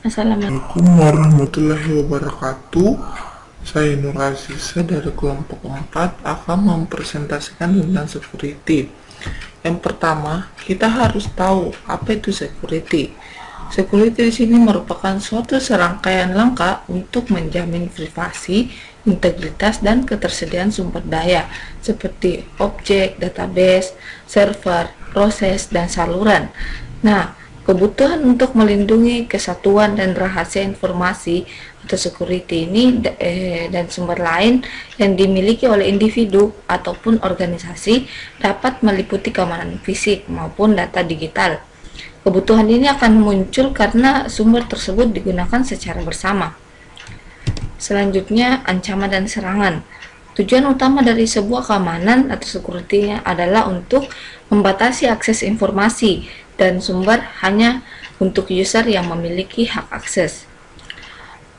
Assalamualaikum warahmatullahi wabarakatuh. Saya Nur Aziza dari kelompok 4 akan mempresentasikan tentang security. Yang pertama, kita harus tahu apa itu security. Security di sini merupakan suatu serangkaian langkah untuk menjamin privasi, integritas, dan ketersediaan sumber daya seperti objek, database, server, proses, dan saluran. Nah, kebutuhan untuk melindungi kesatuan dan rahasia informasi atau security ini dan sumber lain yang dimiliki oleh individu ataupun organisasi dapat meliputi keamanan fisik maupun data digital. Kebutuhan ini akan muncul karena sumber tersebut digunakan secara bersama. Selanjutnya, ancaman dan serangan. Tujuan utama dari sebuah keamanan atau security adalah untuk membatasi akses informasi dan sumber hanya untuk user yang memiliki hak akses.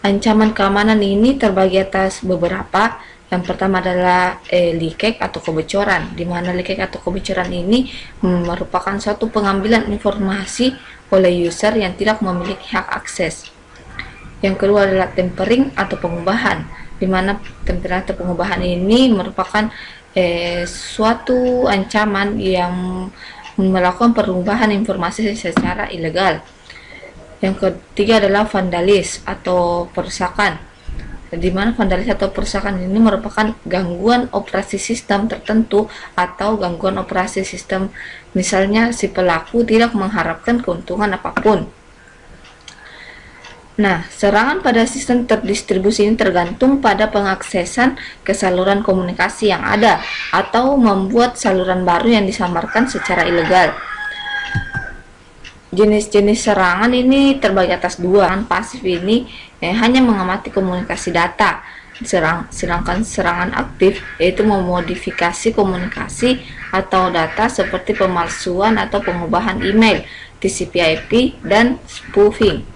Ancaman keamanan ini terbagi atas beberapa. Yang pertama adalah leakage atau kebocoran, di mana leakage atau kebocoran ini merupakan suatu pengambilan informasi oleh user yang tidak memiliki hak akses. Yang kedua adalah tampering atau pengubahan, di mana tampering atau pengubahan ini merupakan suatu ancaman yang melakukan perubahan informasi secara ilegal. Yang ketiga adalah vandalis atau perusakan, di mana vandalis atau perusakan ini merupakan gangguan operasi sistem tertentu atau gangguan operasi sistem, misalnya si pelaku tidak mengharapkan keuntungan apapun. Nah, serangan pada sistem terdistribusi ini tergantung pada pengaksesan ke saluran komunikasi yang ada atau membuat saluran baru yang disamarkan secara ilegal. Jenis-jenis serangan ini terbagi atas dua. Serangan pasif ini hanya mengamati komunikasi data, sedangkan serangan aktif yaitu memodifikasi komunikasi atau data seperti pemalsuan atau pengubahan email, TCP/IP, dan spoofing.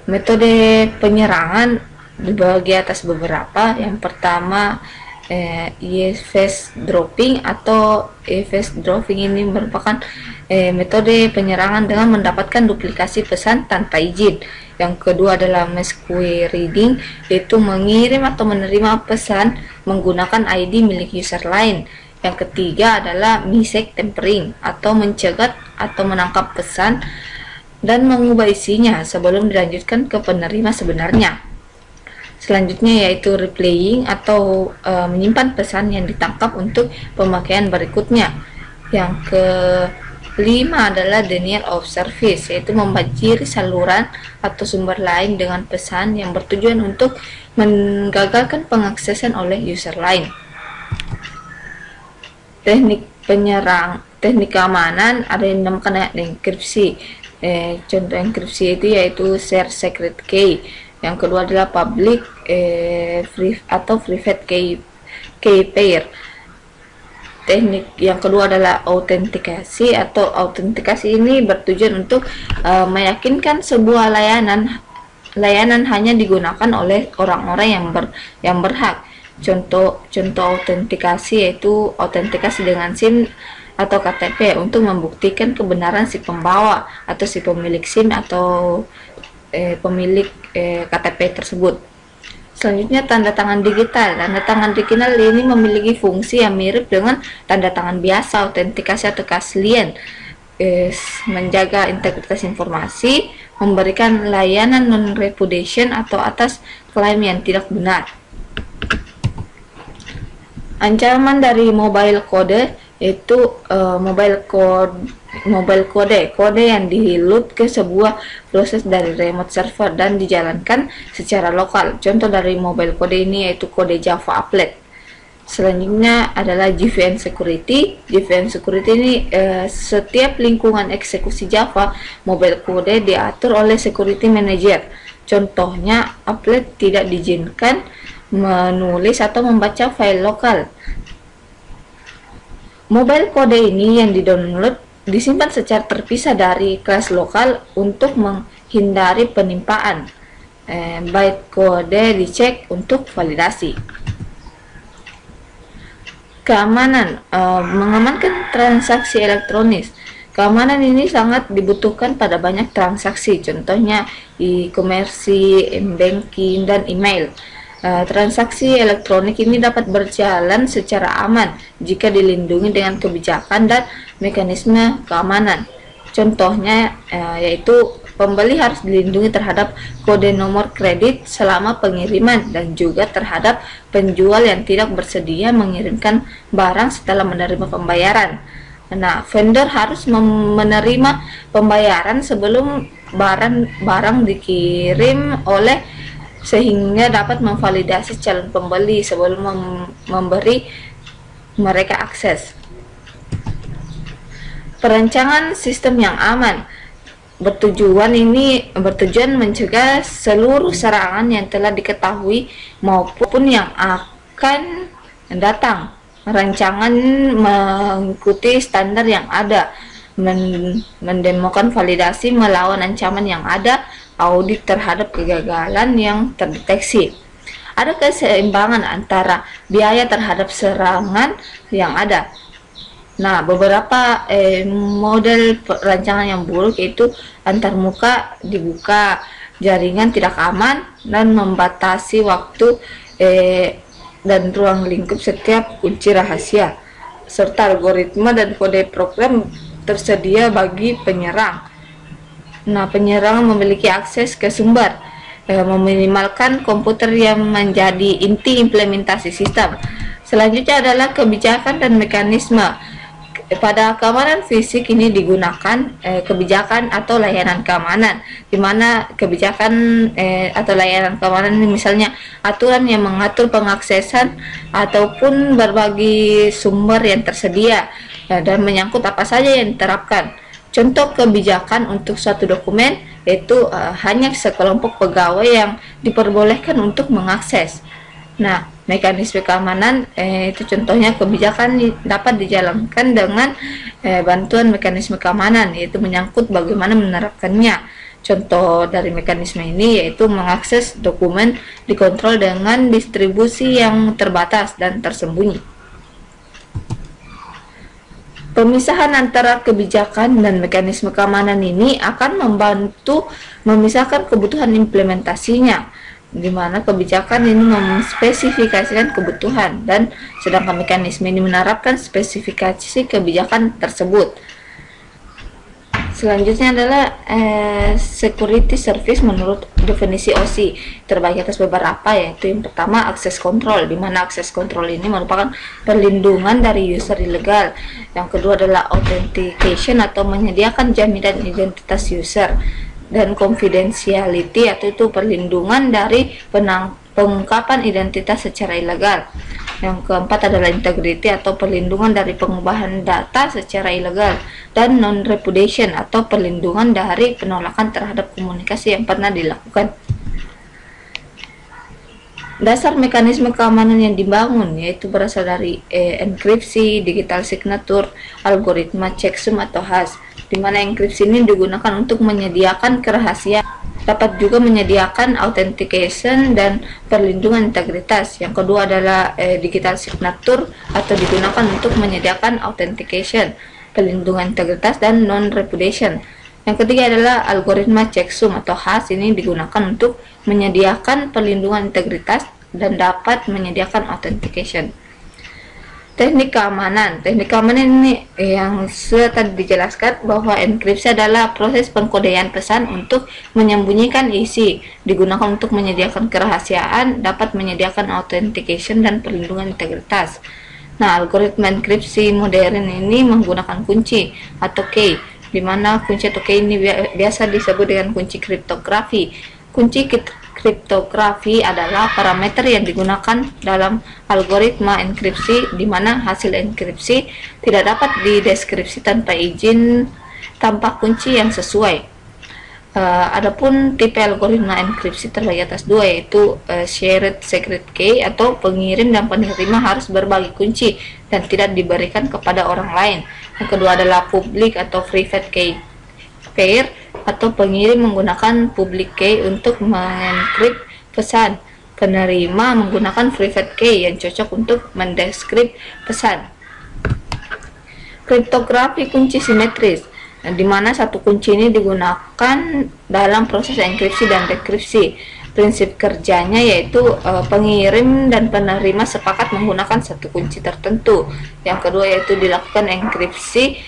Metode penyerangan dibagi atas beberapa. Yang pertama, eavesdropping atau eavesdropping ini merupakan metode penyerangan dengan mendapatkan duplikasi pesan tanpa izin. Yang kedua adalah masquerading, yaitu mengirim atau menerima pesan menggunakan ID milik user lain. Yang ketiga adalah mistake tampering atau mencegat atau menangkap pesan dan mengubah isinya sebelum dilanjutkan ke penerima sebenarnya. Selanjutnya yaitu replaying atau menyimpan pesan yang ditangkap untuk pemakaian berikutnya. Yang kelima adalah denial of service, yaitu membanjiri saluran atau sumber lain dengan pesan yang bertujuan untuk menggagalkan pengaksesan oleh user lain. Teknik keamanan ada yang dinamakan enkripsi. Contoh enkripsi itu yaitu share secret key. Yang kedua adalah public atau private key pair. Teknik yang kedua adalah autentikasi atau autentikasi ini bertujuan untuk meyakinkan sebuah layanan hanya digunakan oleh orang-orang yang berhak. Contoh autentikasi yaitu autentikasi dengan SIM atau KTP untuk membuktikan kebenaran si pembawa atau si pemilik SIM atau pemilik KTP tersebut. Selanjutnya, tanda tangan digital. Tanda tangan digital ini memiliki fungsi yang mirip dengan tanda tangan biasa. Autentikasi atau keaslian, menjaga integritas informasi, memberikan layanan non-repudiation atau atas klaim yang tidak benar. Ancaman dari mobile code yaitu mobile kode yang di-load ke sebuah proses dari remote server dan dijalankan secara lokal. Contoh dari mobile kode ini yaitu kode Java Applet. Selanjutnya adalah JVM security. JVM security ini setiap lingkungan eksekusi Java mobile kode diatur oleh security manager. Contohnya, Applet tidak diizinkan menulis atau membaca file lokal. Mobile kode ini yang di-download disimpan secara terpisah dari kelas lokal untuk menghindari penimpaan. Byte kode dicek untuk validasi. Keamanan, mengamankan transaksi elektronik. Keamanan ini sangat dibutuhkan pada banyak transaksi, contohnya e-commerce, banking, dan email. Transaksi elektronik ini dapat berjalan secara aman jika dilindungi dengan kebijakan dan mekanisme keamanan. Contohnya yaitu pembeli harus dilindungi terhadap kode nomor kredit selama pengiriman dan juga terhadap penjual yang tidak bersedia mengirimkan barang setelah menerima pembayaran. Nah, vendor harus menerima pembayaran sebelum barang dikirim sehingga dapat memvalidasi calon pembeli sebelum memberi mereka akses. Perancangan sistem yang aman bertujuan mencegah seluruh serangan yang telah diketahui maupun yang akan datang. Rancangan mengikuti standar yang ada, mendemokan validasi melawan ancaman yang ada, audit terhadap kegagalan yang terdeteksi. Ada keseimbangan antara biaya terhadap serangan yang ada. Nah, beberapa model rancangan yang buruk yaitu antarmuka dibuka, jaringan tidak aman, dan membatasi waktu dan ruang lingkup setiap kunci rahasia, serta algoritma dan kode program tersedia bagi penyerang. Nah, penyerang memiliki akses ke sumber, meminimalkan komputer yang menjadi inti implementasi sistem. Selanjutnya adalah kebijakan dan mekanisme. Pada keamanan fisik ini digunakan kebijakan atau layanan keamanan, di mana kebijakan atau layanan keamanan ini misalnya aturan yang mengatur pengaksesan ataupun berbagi sumber yang tersedia dan menyangkut apa saja yang diterapkan. Contoh kebijakan untuk suatu dokumen yaitu hanya sekelompok pegawai yang diperbolehkan untuk mengakses. Nah, mekanisme keamanan itu contohnya kebijakan dapat dijalankan dengan bantuan mekanisme keamanan, yaitu menyangkut bagaimana menerapkannya. Contoh dari mekanisme ini yaitu mengakses dokumen dikontrol dengan distribusi yang terbatas dan tersembunyi. Pemisahan antara kebijakan dan mekanisme keamanan ini akan membantu memisahkan kebutuhan implementasinya, di mana kebijakan ini memspesifikasikan kebutuhan dan sedangkan mekanisme ini menerapkan spesifikasi kebijakan tersebut. Selanjutnya adalah security service menurut definisi OSI terbagi atas beberapa, yaitu yang pertama akses control, di mana akses control ini merupakan perlindungan dari user ilegal. Yang kedua adalah authentication atau menyediakan jaminan identitas user, dan confidentiality atau itu perlindungan dari pengungkapan identitas secara ilegal. Yang keempat adalah integrity atau perlindungan dari pengubahan data secara ilegal, dan non-repudiation atau perlindungan dari penolakan terhadap komunikasi yang pernah dilakukan. Dasar mekanisme keamanan yang dibangun yaitu berasal dari enkripsi, digital signature, algoritma checksum atau hash, di mana enkripsi ini digunakan untuk menyediakan kerahasiaan, dapat juga menyediakan authentication dan perlindungan integritas. Yang kedua adalah digital signature atau digunakan untuk menyediakan authentication, perlindungan integritas dan non-repudiation. Yang ketiga adalah algoritma checksum atau hash, ini digunakan untuk menyediakan perlindungan integritas dan dapat menyediakan authentication. Teknik keamanan ini yang sudah tadi dijelaskan bahwa enkripsi adalah proses pengkodean pesan untuk menyembunyikan isi, digunakan untuk menyediakan kerahasiaan, dapat menyediakan authentication dan perlindungan integritas. Nah, algoritma enkripsi modern ini menggunakan kunci atau key, di mana kunci atau key ini biasa disebut dengan kunci kriptografi. Kunci kriptografi adalah parameter yang digunakan dalam algoritma enkripsi, di mana hasil enkripsi tidak dapat dideskripsi tanpa izin tanpa kunci yang sesuai. Adapun tipe algoritma enkripsi terbagi atas dua, yaitu shared secret key atau pengirim dan penerima harus berbagi kunci dan tidak diberikan kepada orang lain. Yang kedua adalah public atau private key pair atau pengirim menggunakan public key untuk mengenkrip pesan, penerima menggunakan private key yang cocok untuk mendeskrip pesan. Kriptografi kunci simetris. di mana satu kunci ini digunakan dalam proses enkripsi dan dekripsi. Prinsip kerjanya yaitu pengirim dan penerima sepakat menggunakan satu kunci tertentu. Yang kedua yaitu dilakukan enkripsi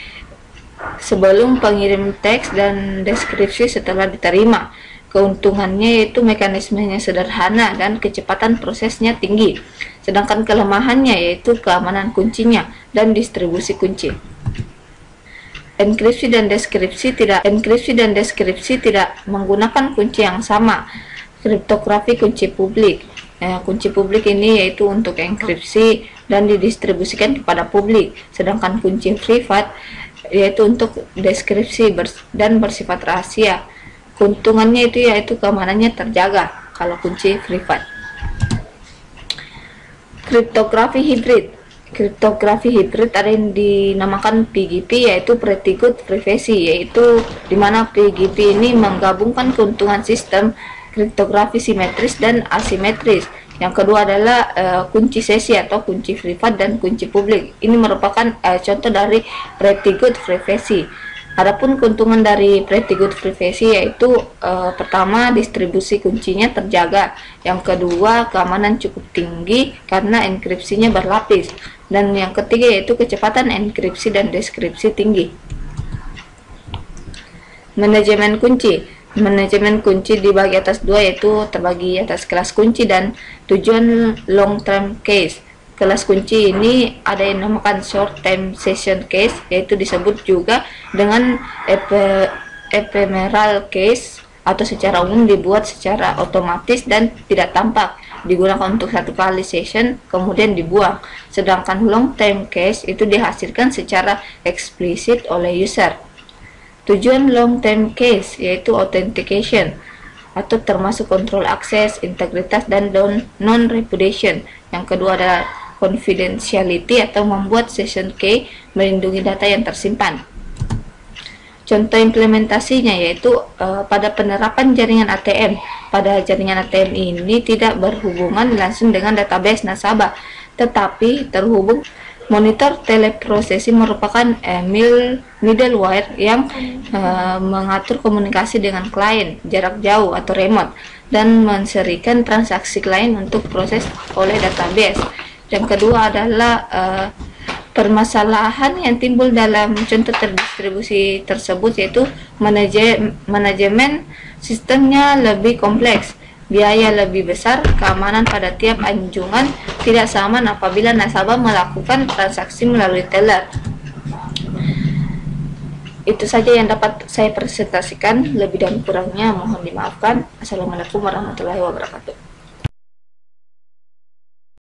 sebelum pengirim teks dan deskripsi setelah diterima. Keuntungannya yaitu mekanismenya sederhana dan kecepatan prosesnya tinggi. Sedangkan kelemahannya yaitu keamanan kuncinya dan distribusi kunci. Enkripsi dan deskripsi tidak menggunakan kunci yang sama. Kriptografi kunci publik. Kunci publik ini yaitu untuk enkripsi dan didistribusikan kepada publik. Sedangkan kunci privat yaitu untuk deskripsi dan bersifat rahasia. Keuntungannya itu yaitu keamanannya terjaga kalau kunci privat. Kriptografi hibrid. Kriptografi hibrid ada yang dinamakan PGP yaitu Pretty Good Privacy, yaitu dimana PGP ini menggabungkan keuntungan sistem kriptografi simetris dan asimetris. Yang kedua adalah kunci sesi atau kunci privat dan kunci publik. Ini merupakan contoh dari Pretty Good Privacy. Adapun keuntungan dari Pretty Good Privacy yaitu pertama, distribusi kuncinya terjaga. Yang kedua, keamanan cukup tinggi karena enkripsinya berlapis. Dan yang ketiga yaitu kecepatan enkripsi dan deskripsi tinggi. Manajemen kunci. Manajemen kunci dibagi atas dua, yaitu terbagi atas kelas kunci dan tujuan long term case. Kelas kunci ini ada yang dinamakan short term session case, yaitu disebut juga dengan ephemeral case, atau secara umum dibuat secara otomatis dan tidak tampak, digunakan untuk satu kali session kemudian dibuang. Sedangkan long term case itu dihasilkan secara eksplisit oleh user. Tujuan long term case yaitu authentication atau termasuk kontrol akses, integritas, dan non-repudiation. Yang kedua adalah confidentiality atau membuat session key melindungi data yang tersimpan. Contoh implementasinya yaitu pada penerapan jaringan ATM. Pada jaringan ATM ini tidak berhubungan langsung dengan database nasabah, tetapi terhubung. Monitor teleprosesi merupakan middleware yang mengatur komunikasi dengan klien jarak jauh atau remote dan menserikan transaksi klien untuk proses oleh database. Yang kedua adalah permasalahan yang timbul dalam contoh terdistribusi tersebut yaitu manajemen sistemnya lebih kompleks, biaya lebih besar, keamanan pada tiap anjungan tidak sama apabila nasabah melakukan transaksi melalui teller. Itu saja yang dapat saya presentasikan, lebih dan kurangnya mohon dimaafkan. Assalamualaikum warahmatullahi wabarakatuh.